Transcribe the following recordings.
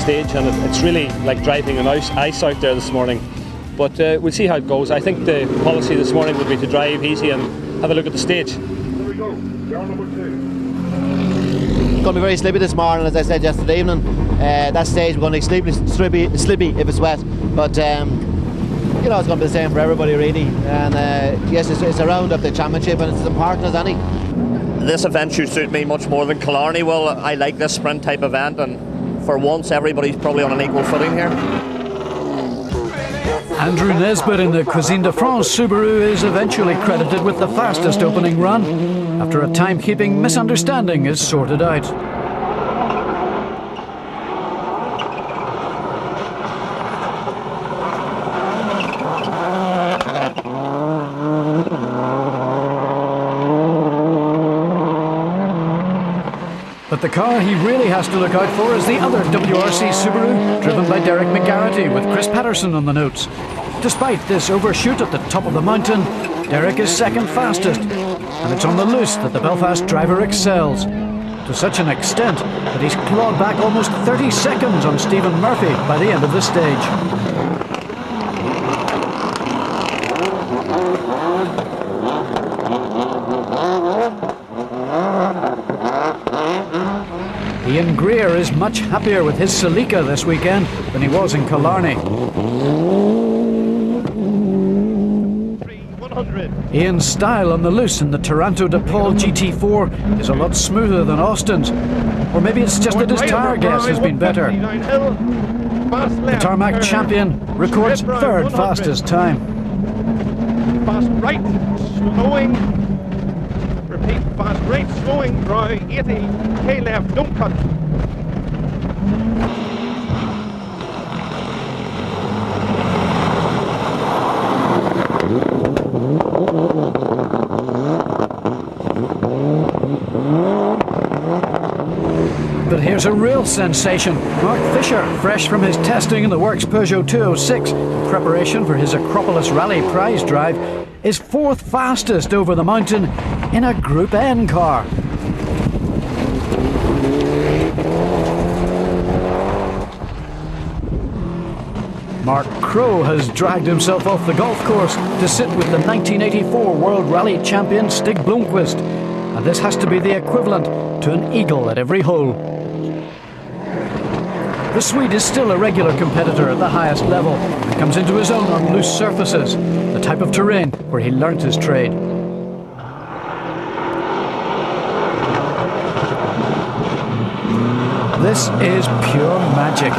Stage, and it's really like driving on ice out there this morning, but we'll see how it goes. I think the policy this morning would be to drive easy and have a look at the stage. Here we go. Down number 2. It's going to be very slippy this morning, as I said yesterday evening. That stage we're going to be slippy if it's wet, but you know, it's going to be the same for everybody really. And yes, it's a round of the championship, and it's as important as any. This event should suit me much more than Killarney will. I like this sprint type event, and for once everybody's probably on an equal footing here. Andrew Nesbitt in the Cuisine de France Subaru is eventually credited with the fastest opening run after a timekeeping misunderstanding is sorted out. But the car he really has to look out for is the other WRC Subaru, driven by Derek McGarrity, with Chris Patterson on the notes. Despite this overshoot at the top of the mountain, Derek is second fastest, and it's on the loose that the Belfast driver excels, to such an extent that he's clawed back almost 30 seconds on Stephen Murphy by the end of the stage. Ian Greer is much happier with his Celica this weekend than he was in Killarney. Ian's style on the loose in the Taranto de Paul GT4 is a lot smoother than Austin's. Or maybe it's just that his tyre guess has been better. The Tarmac champion records third fastest time. Fast right, slowing. Repeat, fast right, slowing, dry, 80, K left, don't cut. But here's a real sensation. Mark Fisher, fresh from his testing in the Works Peugeot 206 in preparation for his Acropolis Rally prize drive, is fourth fastest over the mountain in a Group N car. Mark Crowe has dragged himself off the golf course to sit with the 1984 World Rally champion Stig Blomqvist, and this has to be the equivalent to an eagle at every hole. The Swede is still a regular competitor at the highest level and comes into his own on loose surfaces, the type of terrain where he learnt his trade. This is pure magic.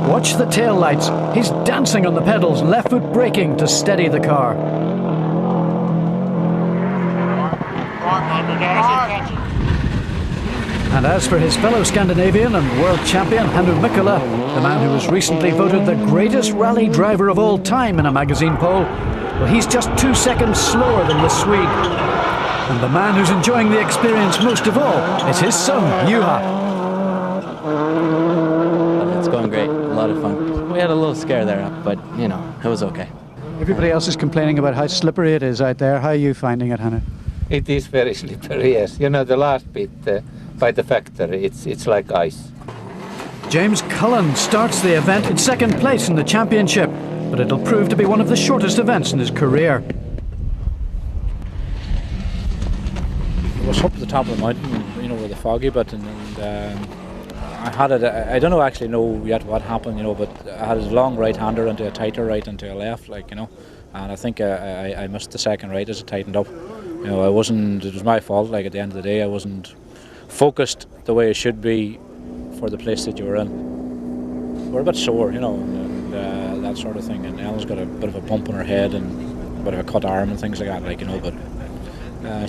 Watch the tail lights. He's dancing on the pedals, left foot braking to steady the car. And as for his fellow Scandinavian and world champion Hannu Mikkola, the man who was recently voted the greatest rally driver of all time in a magazine poll, well, he's just 2 seconds slower than the Swede. And the man who's enjoying the experience most of all is his son, Juha. It's going great, a lot of fun. We had a little scare there, but you know, it was okay. Everybody else is complaining about how slippery it is out there. How are you finding it, Hannu? It is very slippery, yes. You know, the last bit by the factory, it's like ice. James Cullen starts the event in second place in the championship, but it'll prove to be one of the shortest events in his career. It was up at the top of the mountain, you know, with the foggy bit, and I had it. I don't actually know yet what happened, you know, but I had a long right-hander into a tighter right into a left, like, you know, and I think I missed the second right as it tightened up. You know, it was my fault. Like, at the end of the day, I wasn't focused the way it should be for the place that you were in. we're a bit sore, you know, and that sort of thing. And Ellen's got a bit of a bump on her head and a bit of a cut arm and things like that, like, you know. But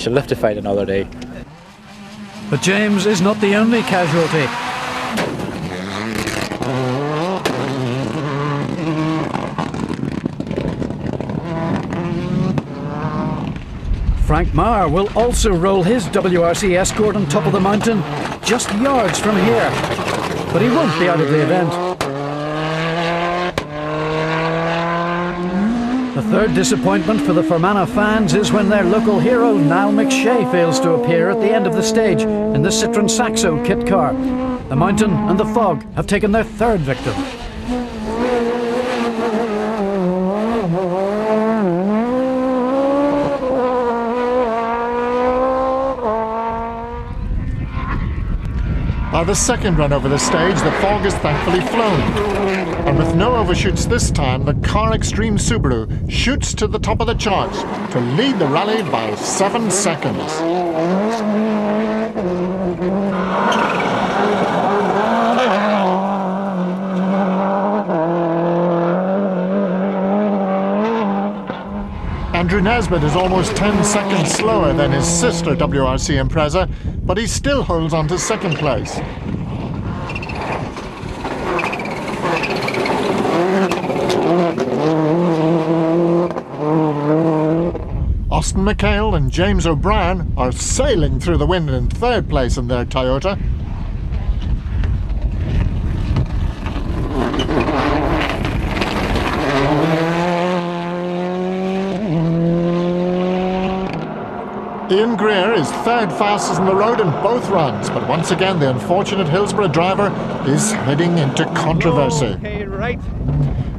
she'll live to fight another day. But James is not the only casualty. Frank Marr will also roll his WRC Escort on top of the mountain, just yards from here. But he won't be out of the event. The third disappointment for the Fermanagh fans is when their local hero, Niall McShay, fails to appear at the end of the stage in the Citroën Saxo kit car. The mountain and the fog have taken their third victim. By the second run over the stage, the fog is thankfully flown. And with no overshoots this time, the Car Extreme Subaru shoots to the top of the charts to lead the rally by 7 seconds. Andrew Nesbitt is almost 10 seconds slower than his sister WRC Impreza, but he still holds on to second place. Austin McHale and James O'Brien are sailing through the wind in third place in their Toyota. Ian Greer is third fastest on the road in both runs, but once again the unfortunate Hillsborough driver is heading into controversy. Okay, right.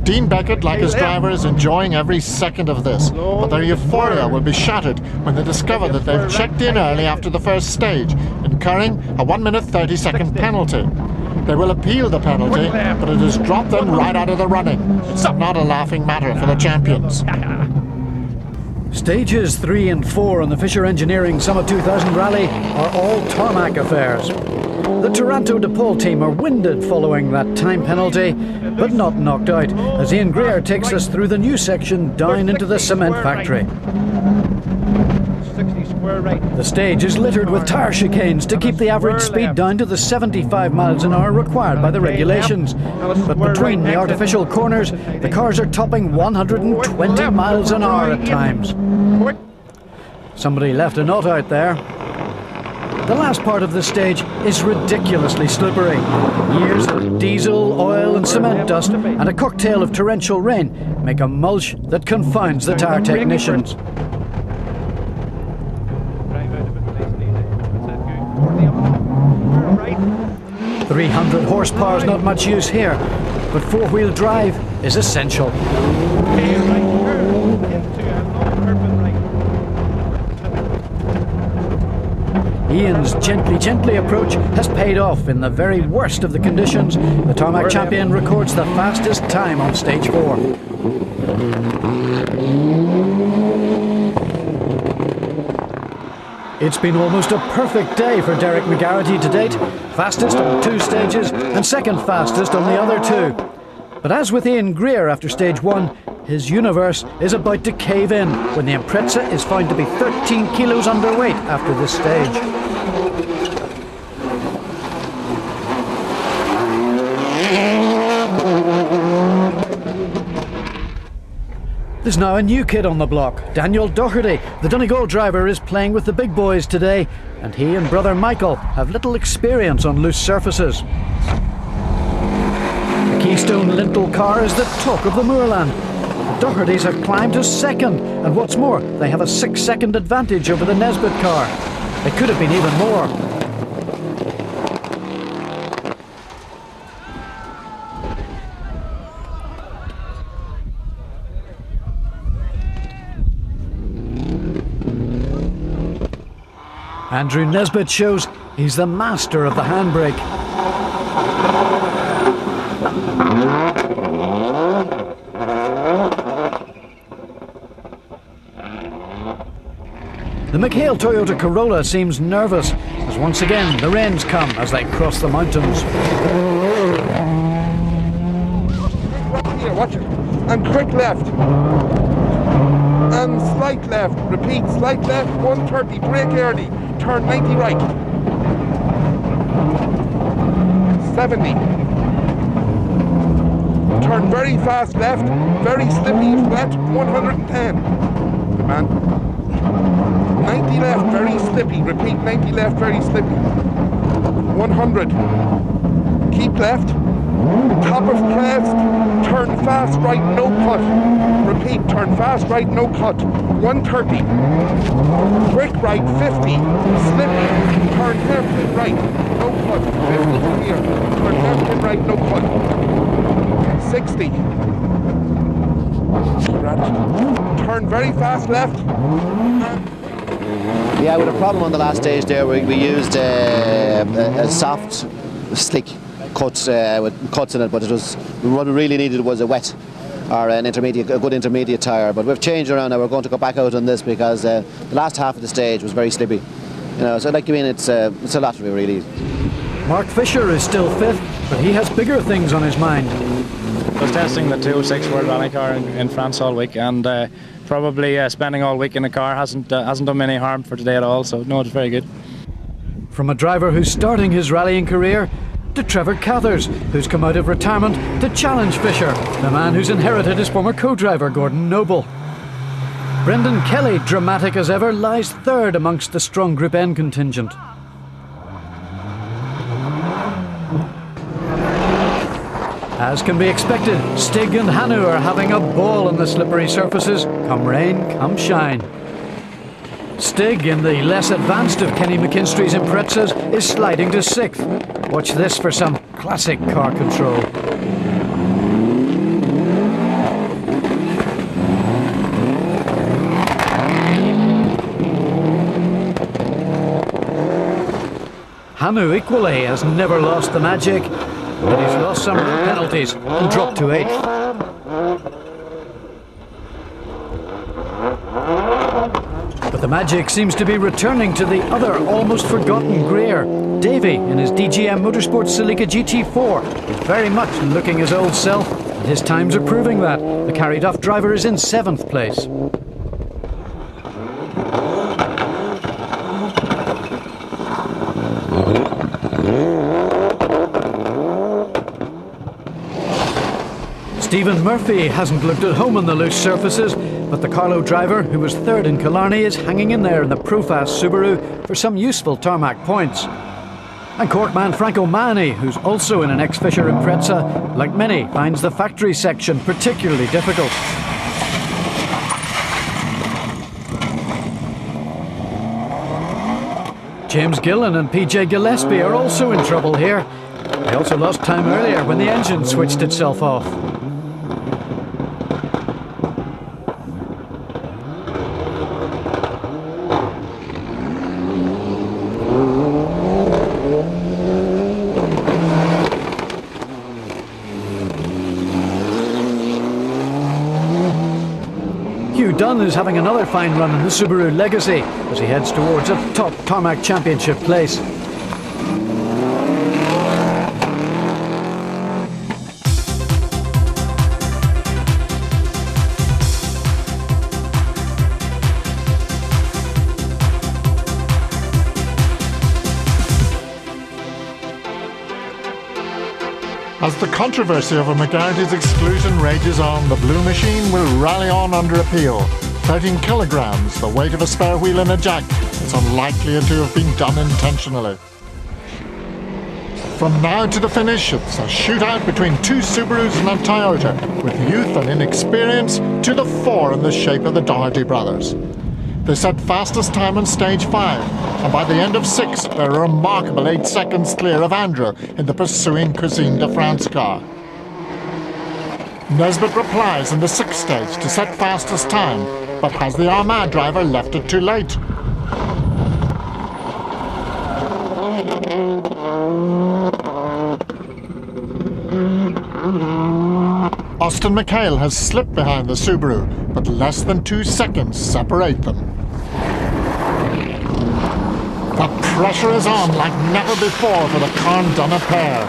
Dean Beckett, like his driver, is enjoying every second of this, but their euphoria will be shattered when they discover that they've checked in early after the first stage, incurring a 1 minute 30-second penalty. They will appeal the penalty, but it has dropped them right out of the running. It's not a laughing matter for the champions. Stages 3 and 4 on the Fisher Engineering Summit 2000 Rally are all tarmac affairs. The Toronto DePaul team are winded following that time penalty, but not knocked out, as Ian Greer takes us through the new section down into the cement factory. 60 square right. The stage is littered with tyre chicanes to keep the average speed down to the 75 miles an hour required by the regulations. But between the artificial corners, the cars are topping 120 miles an hour at times. Somebody left a knot out there. The last part of the stage is ridiculously slippery. Years of diesel, oil and cement dust and a cocktail of torrential rain make a mulch that confounds the tyre technicians. 300 horsepower is not much use here, but four-wheel drive is essential. Ian's gently approach has paid off in the very worst of the conditions. The Tarmac champion records the fastest time on stage 4. It's been almost a perfect day for Derek McGarrity to date. Fastest on 2 stages and second fastest on the other 2. But as with Ian Greer after stage 1, his universe is about to cave in when the Impreza is found to be 13 kilos underweight after this stage. There's now a new kid on the block. Daniel Doherty, the Donegal driver, is playing with the big boys today, and he and brother Michael have little experience on loose surfaces. The Keystone Lintel car is the talk of the moorland. The Dohertys have climbed to second, and what's more, they have a 6-second advantage over the Nesbitt car. It could have been even more. Andrew Nesbitt shows he's the master of the handbrake. The McHale Toyota Corolla seems nervous as once again the rains come as they cross the mountains. and quick left. And slight left, repeat, slight left, 130, brake early, turn 90 right. 70. Turn very fast left, very slippy if wet, 110. Good man. 90 left, very slippy, repeat, 90 left, very slippy. 100. Keep left. Top of crest, turn fast right, no cut. Repeat, turn fast right, no cut. 130. Quick right, 50. Slippy, turn hairpin right, no cut. 50 from here. Turn hairpin right, no cut. 60. Turn very fast left. Yeah, with a problem on the last stage there, we used a soft, slick cuts with cuts in it, but what we really needed was a wet or a good intermediate tyre. But we've changed around now. We're going to go back out on this because the last half of the stage was very slippy. So like you mean, it's a lottery really. Mark Fisher is still fifth, but he has bigger things on his mind. I was testing the 206 World Rally car in France all week, and probably spending all week in the car hasn't done me any harm for today at all. So no, it's very good. From a driver who's starting his rallying career to Trevor Cathers, who's come out of retirement to challenge Fisher, the man who's inherited his former co-driver Gordon Noble. Brendan Kelly, dramatic as ever, lies third amongst the strong Group N contingent. As can be expected, Stig and Hannu are having a ball on the slippery surfaces, come rain, come shine. Stig, in the less advanced of Kenny McKinstry's Imprezas, is sliding to sixth. Watch this for some classic car control. Hannu equally has never lost the magic, but he's lost some penalties and dropped to eighth. But the magic seems to be returning to the other almost forgotten Greer. Davy, in his DGM Motorsports Celica GT4, is very much looking his old self, and his times are proving that. The carried off driver is in 7th place. Stephen Murphy hasn't looked at home on the loose surfaces, but the Carlow driver, who was third in Killarney, is hanging in there in the Profast Subaru for some useful tarmac points. And Corkman Frank O'Mahony, who's also in an ex-Fisher Impreza, like many, finds the factory section particularly difficult. James Gillen and PJ Gillespie are also in trouble here. They also lost time earlier when the engine switched itself off. Dunn is having another fine run in the Subaru Legacy as he heads towards a top Tarmac Championship place. As the controversy over McGarrity's exclusion rages on, the Blue Machine will rally on under appeal. 13 kilograms, the weight of a spare wheel in a jack. It's unlikely to have been done intentionally. From now to the finish, it's a shootout between two Subarus and a Toyota, with youth and inexperience to the fore in the shape of the Doherty brothers. They set fastest time on stage 5, and by the end of 6, they're a remarkable 8 seconds clear of Andrew in the pursuing Cuisine de France car. Nesbitt replies in the 6th stage to set fastest time, but has the Armagh driver left it too late? Austin McHale has slipped behind the Subaru, but less than 2 seconds separate them. The pressure is on like never before for the Carndonagh pair.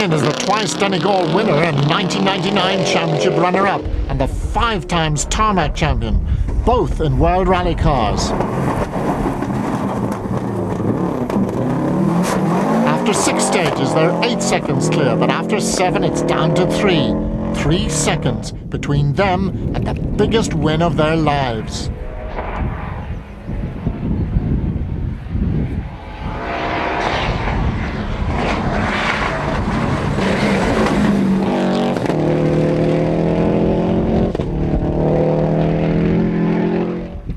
Rusheen is the twice Donegal winner and 1999 championship runner-up and the 5 times Tarmac champion, both in World Rally cars. After 6 stages, they're 8 seconds clear, but after 7, it's down to 3. 3 seconds between them and the biggest win of their lives.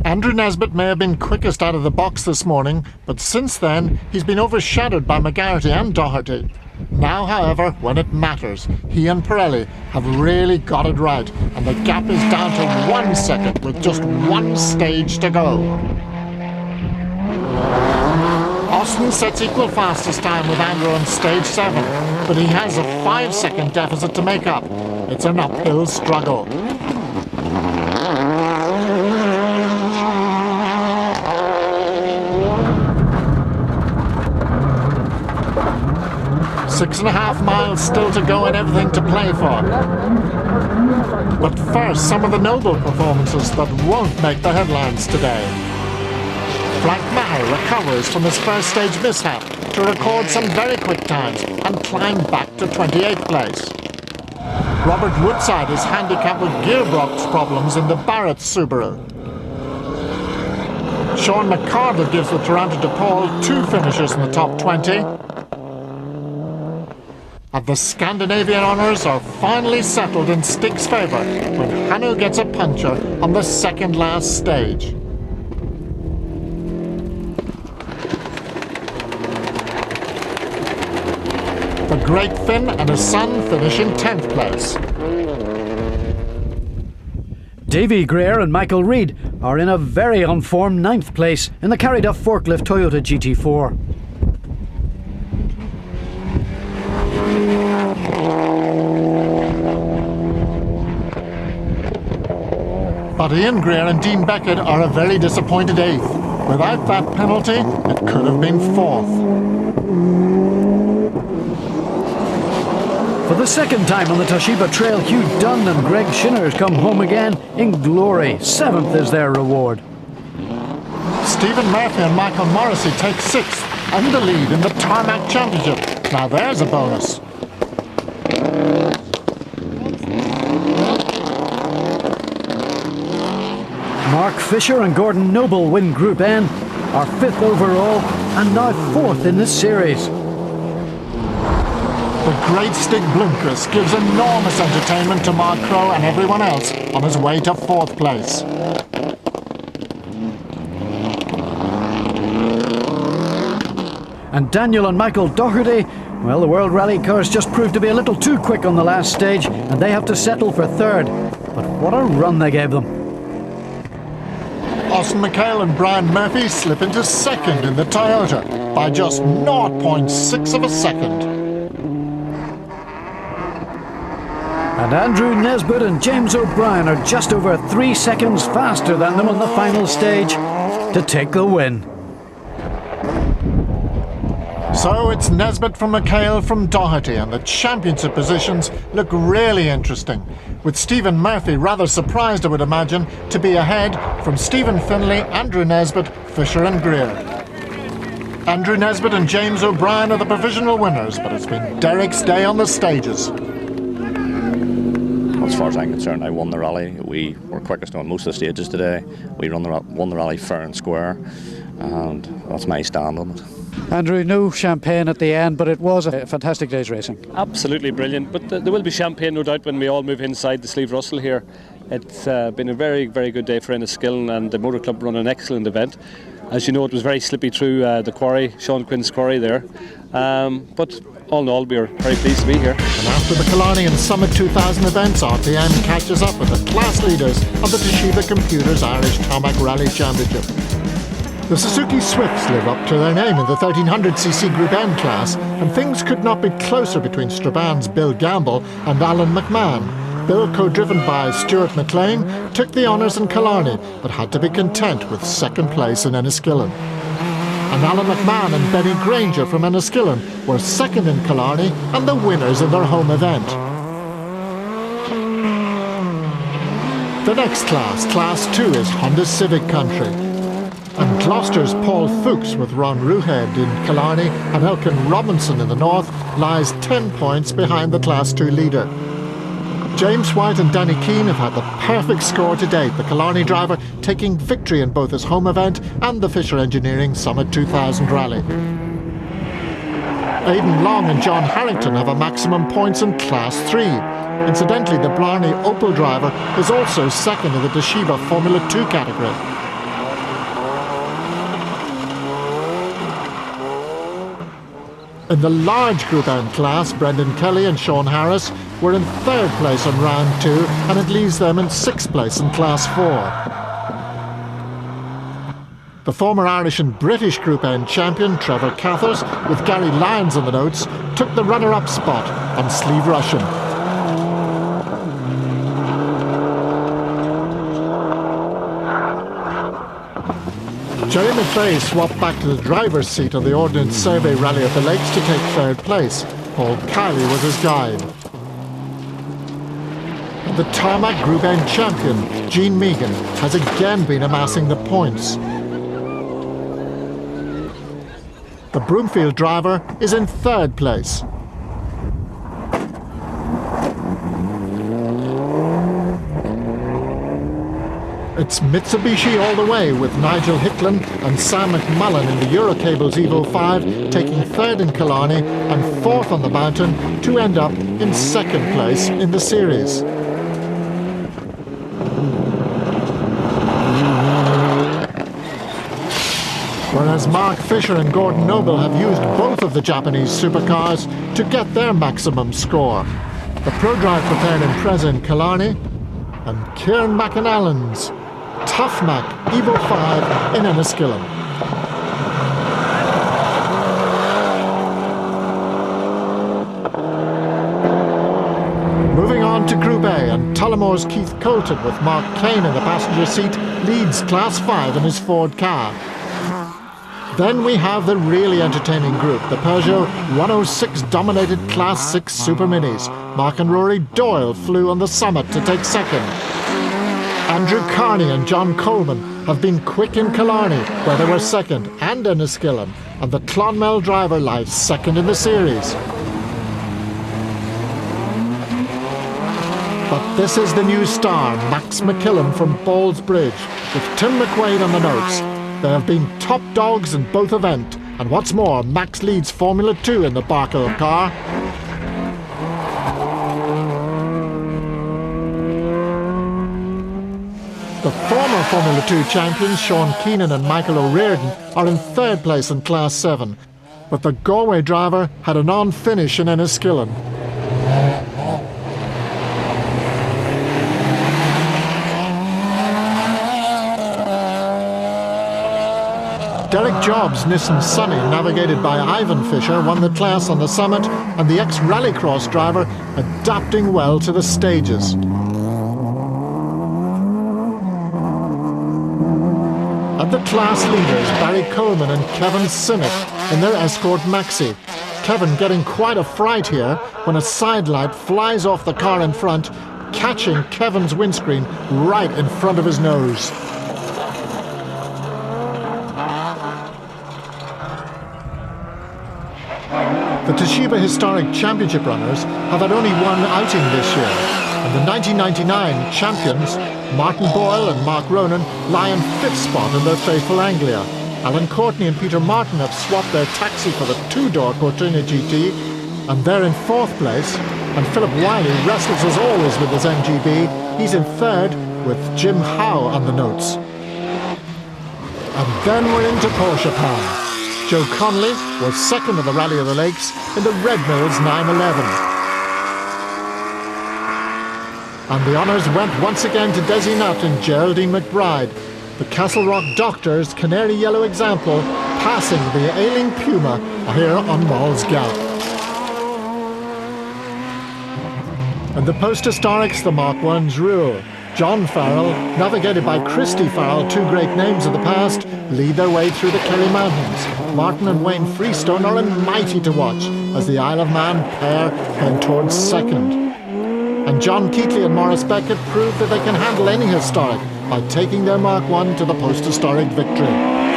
Andrew Nesbitt may have been quickest out of the box this morning, but since then he's been overshadowed by McGarrity and Doherty. Now, however, when it matters, he and Pirelli have really got it right, and the gap is down to 1 second with just 1 stage to go. Austin sets equal fastest time with Andrew on stage 7, but he has a 5-second deficit to make up. It's an uphill struggle. Six and a half miles still to go and everything to play for. But first, some of the noble performances that won't make the headlines today. Frank Maher recovers from his first stage mishap to record some very quick times and climb back to 28th place. Robert Woodside is handicapped with gearbox problems in the Barrett Subaru. Sean McCardle gives the Toronto DePaul 2 finishes in the top 20. And the Scandinavian honours are finally settled in Stig's favour when Hannu gets a puncher on the second last stage. The Great Finn and his son finish in 10th place. Davy Greer and Michael Reid are in a very unformed 9th place in the carried-up forklift Toyota GT4. But Ian Greer and Dean Beckett are a very disappointed 8th. Without that penalty, it could have been 4th. For the second time on the Toshiba Trail, Hugh Dunn and Greg Shinners come home again in glory. 7th is their reward. Stephen Murphy and Michael Morrissey take 6th and the lead in the Tarmac Championship. Now there's a bonus. Mark Fisher and Gordon Noble win Group N, are 5th overall and now 4th in this series. The great Stig Blomqvist gives enormous entertainment to Mark Crowe and everyone else on his way to 4th place. And Daniel and Michael Doherty, well, the World Rally cars just proved to be a little too quick on the last stage and they have to settle for 3rd. But what a run they gave them. Austin McHale and Brian Murphy slip into 2nd in the Toyota by just 0.6 of a second. And Andrew Nesbitt and James O'Brien are just over 3 seconds faster than them on the final stage to take the win. So it's Nesbitt from McHale from Doherty, and the championship positions look really interesting, with Stephen Murphy rather surprised, I would imagine, to be ahead from Stephen Finlay, Andrew Nesbitt, Fisher and Greer. Andrew Nesbitt and James O'Brien are the provisional winners, but it's been Derek's day on the stages. As far as I'm concerned, I won the rally. We were quickest on most of the stages today. We won the rally fair and square, and that's my stand on it. Andrew, no champagne at the end, but it was a fantastic day's racing. Absolutely brilliant, but there will be champagne no doubt when we all move inside the Slieve Russell here. It's been a very, very good day for Enniskillen, and the Motor Club run an excellent event. As you know, it was very slippy through the quarry, Sean Quinn's quarry there, but all in all we are very pleased to be here. And after the Killarney and Summit 2000 events, RTM catches up with the class leaders of the Toshiba Computers Irish Tarmac Rally Championship. The Suzuki Swifts live up to their name in the 1300cc Group N class, and things could not be closer between Straban's Bill Gamble and Alan McMahon. Bill, co-driven by Stuart McLean, took the honours in Killarney, but had to be content with 2nd place in Enniskillen. and Alan McMahon and Benny Granger from Enniskillen were second in Killarney and the winners in their home event. The next class, Class 2, is Honda Civic country. And Gloucester's Paul Fuchs with Ron Ruhead in Killarney and Elkin Robinson in the north lies 10 points behind the Class 2 leader. James White and Danny Keane have had the perfect score to date, the Killarney driver taking victory in both his home event and the Fisher Engineering Summit 2000 rally. Aidan Long and John Harrington have a maximum points in Class 3. Incidentally, the Blarney Opel driver is also second in the Toshiba Formula 2 category. In the large Group N class, Brendan Kelly and Sean Harris were in third place on round 2, and it leaves them in sixth place in Class 4. The former Irish and British Group N champion, Trevor Cathers, with Gary Lyons on the notes, took the runner-up spot on Slieve Rusheen. Jerry McVeigh swapped back to the driver's seat on the Ordnance Survey Rally at the Lakes to take third place. Paul Kiley was his guide. And the Tarmac Group N champion, Gene Megan, has again been amassing the points. The Broomfield driver is in third place. It's Mitsubishi all the way, with Nigel Hicklin and Sam McMullen in the Eurocables Evo 5 taking third in Killarney and fourth on the mountain to end up in second place in the series. Whereas Mark Fisher and Gordon Noble have used both of the Japanese supercars to get their maximum score. The ProDrive prepared Impreza in Killarney and Kieran McAnallen's Tough Mac Evo 5 in Enniskillen. Moving on to Group A, and Tullamore's Keith Colton with Mark Kane in the passenger seat leads Class 5 in his Ford car. Then we have the really entertaining group, the Peugeot 106 dominated Class 6 Super Minis. Mark and Rory Doyle flew on the Summit to take second. Andrew Carney and John Coleman have been quick in Killarney, where they were second, and Enniskillen, and the Clonmel driver lies second in the series. But this is the new star, Max McKillen from Ballsbridge, with Tim McQuaid on the notes. They have been top dogs in both events, and what's more, Max leads Formula 2 in the Barkhill car. The former Formula 2 champions, Sean Keenan and Michael O'Riordan, are in third place in Class 7, but the Galway driver had a non-finish in Enniskillen. Derek Jobs' Nissan Sunny, navigated by Ivan Fisher, won the class on the Summit, and the ex-rallycross driver adapting well to the stages. And the class leaders, Barry Coleman and Cavan Sinnott, in their Escort Maxi. Cavan getting quite a fright here when a side light flies off the car in front, catching Cavan's windscreen right in front of his nose. The Toshiba Historic Championship runners have had only one outing this year, and the 1999 champions, Martin Boyle and Mark Ronan, lie in fifth spot in their faithful Anglia. Alan Courtney and Peter Martin have swapped their taxi for the two-door Cortina GT, and they're in fourth place, and Philip Wiley wrestles as always with his MGB. He's in third, with Jim Howe on the notes. And then we're into Porsche Pound. Joe Connolly was second in the Rally of the Lakes in the Red Mills 911. And the honours went once again to Desi Nutt and Geraldine McBride. The Castle Rock Doctors' canary yellow example passing the ailing Puma here on Mall's Gap. And the post-historics, the Mark I's rule. John Farrell, navigated by Christy Farrell, two great names of the past, lead their way through the Kerry Mountains. Martin and Wayne Freestone are mighty to watch as the Isle of Man pair head towards second. And John Keatley and Maurice Beckett prove that they can handle any historic by taking their Mark I to the post-historic victory.